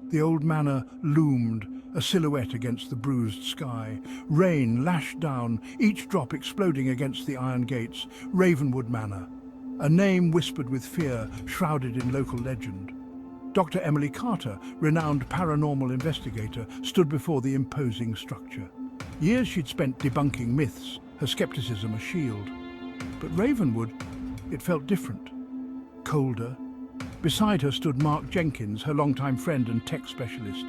The old manor loomed, a silhouette against the bruised sky. Rain lashed down, each drop exploding against the iron gates. Ravenwood Manor, a name whispered with fear, shrouded in local legend. Dr. Emily Carter, renowned paranormal investigator, stood before the imposing structure. Years she'd spent debunking myths, her skepticism a shield. But Ravenwood, it felt different, colder. Beside her stood Mark Jenkins, her longtime friend and tech specialist.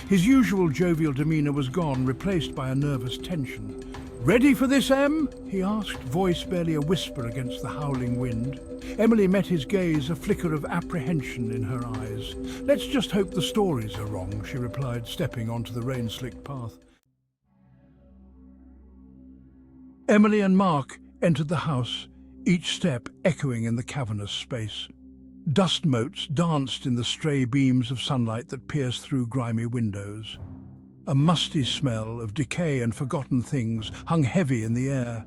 His usual jovial demeanor was gone, replaced by a nervous tension. "Ready for this, Em?" he asked, voice barely a whisper against the howling wind. Emily met his gaze, a flicker of apprehension in her eyes. "Let's just hope the stories are wrong," she replied, stepping onto the rain-slicked path. Emily and Mark entered the house, each step echoing in the cavernous space. Dust motes danced in the stray beams of sunlight that pierced through grimy windows. A musty smell of decay and forgotten things hung heavy in the air.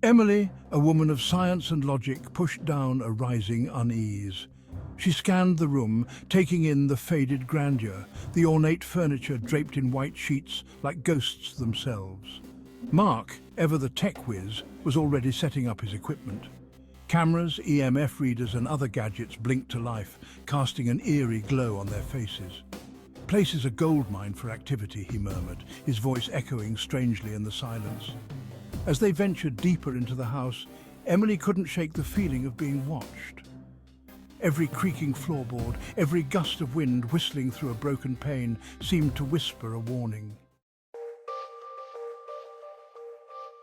Emily, a woman of science and logic, pushed down a rising unease. She scanned the room, taking in the faded grandeur, the ornate furniture draped in white sheets like ghosts themselves. Mark, ever the tech whiz, was already setting up his equipment. Cameras, EMF readers and other gadgets blinked to life, casting an eerie glow on their faces. "Place is a goldmine for activity," he murmured, his voice echoing strangely in the silence. As they ventured deeper into the house, Emily couldn't shake the feeling of being watched. Every creaking floorboard, every gust of wind whistling through a broken pane seemed to whisper a warning.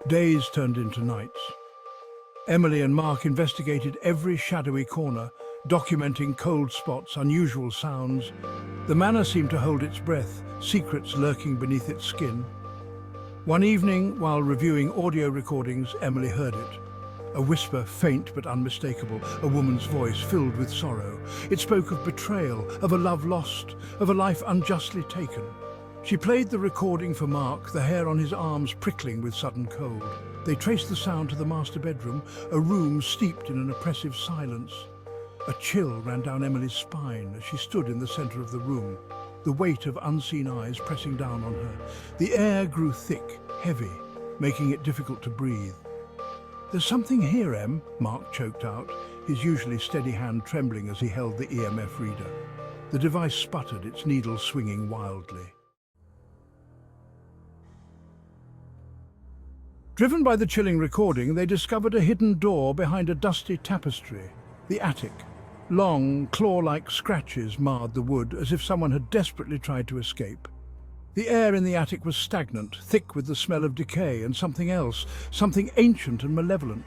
Days turned into nights. Emily and Mark investigated every shadowy corner, documenting cold spots, unusual sounds. The manor seemed to hold its breath, secrets lurking beneath its skin. One evening, while reviewing audio recordings, Emily heard it. A whisper, faint but unmistakable, a woman's voice filled with sorrow. It spoke of betrayal, of a love lost, of a life unjustly taken. She played the recording for Mark, the hair on his arms prickling with sudden cold. They traced the sound to the master bedroom, a room steeped in an oppressive silence. A chill ran down Emily's spine as she stood in the center of the room, the weight of unseen eyes pressing down on her. The air grew thick, heavy, making it difficult to breathe. "There's something here, Em," Mark choked out, his usually steady hand trembling as he held the EMF reader. The device sputtered, its needle swinging wildly. Driven by the chilling recording, they discovered a hidden door behind a dusty tapestry, the attic. Long, claw-like scratches marred the wood, as if someone had desperately tried to escape. The air in the attic was stagnant, thick with the smell of decay and something else, something ancient and malevolent.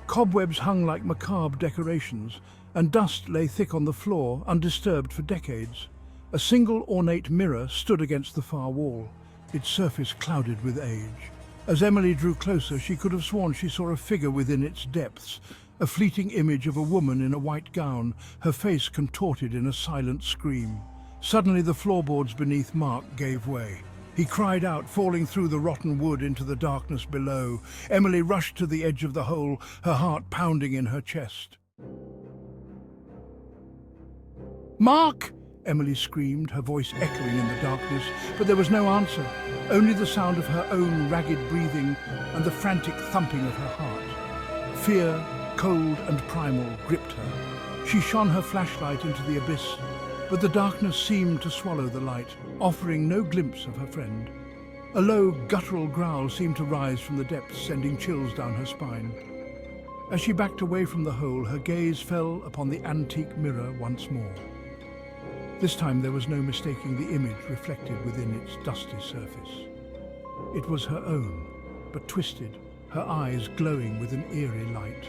Cobwebs hung like macabre decorations, and dust lay thick on the floor, undisturbed for decades. A single ornate mirror stood against the far wall, its surface clouded with age. As Emily drew closer, she could have sworn she saw a figure within its depths, a fleeting image of a woman in a white gown, her face contorted in a silent scream. Suddenly the floorboards beneath Mark gave way. He cried out, falling through the rotten wood into the darkness below. Emily rushed to the edge of the hole, her heart pounding in her chest. "Mark!" Emily screamed, her voice echoing in the darkness, but there was no answer, only the sound of her own ragged breathing and the frantic thumping of her heart. Fear, cold and primal, gripped her. She shone her flashlight into the abyss, but the darkness seemed to swallow the light, offering no glimpse of her friend. A low, guttural growl seemed to rise from the depths, sending chills down her spine. As she backed away from the hole, her gaze fell upon the antique mirror once more. This time there was no mistaking the image reflected within its dusty surface. It was her own, but twisted, her eyes glowing with an eerie light.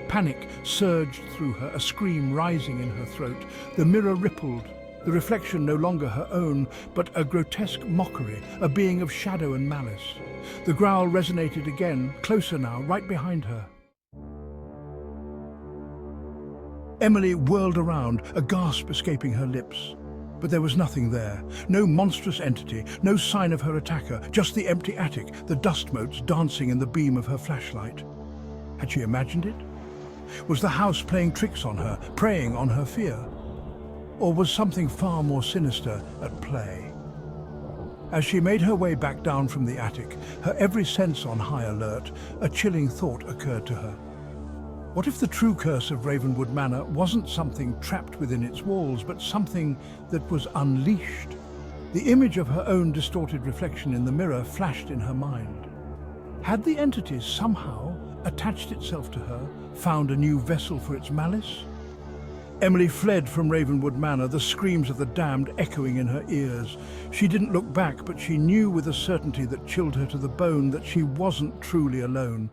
Panic surged through her, a scream rising in her throat. The mirror rippled, the reflection no longer her own, but a grotesque mockery, a being of shadow and malice. The growl resonated again, closer now, right behind her. Emily whirled around, a gasp escaping her lips. But there was nothing there. No monstrous entity, no sign of her attacker, just the empty attic, the dust motes dancing in the beam of her flashlight. Had she imagined it? Was the house playing tricks on her, preying on her fear? Or was something far more sinister at play? As she made her way back down from the attic, her every sense on high alert, a chilling thought occurred to her. What if the true curse of Ravenwood Manor wasn't something trapped within its walls, but something that was unleashed? The image of her own distorted reflection in the mirror flashed in her mind. Had the entity somehow attached itself to her, found a new vessel for its malice? Emily fled from Ravenwood Manor, the screams of the damned echoing in her ears. She didn't look back, but she knew with a certainty that chilled her to the bone that she wasn't truly alone.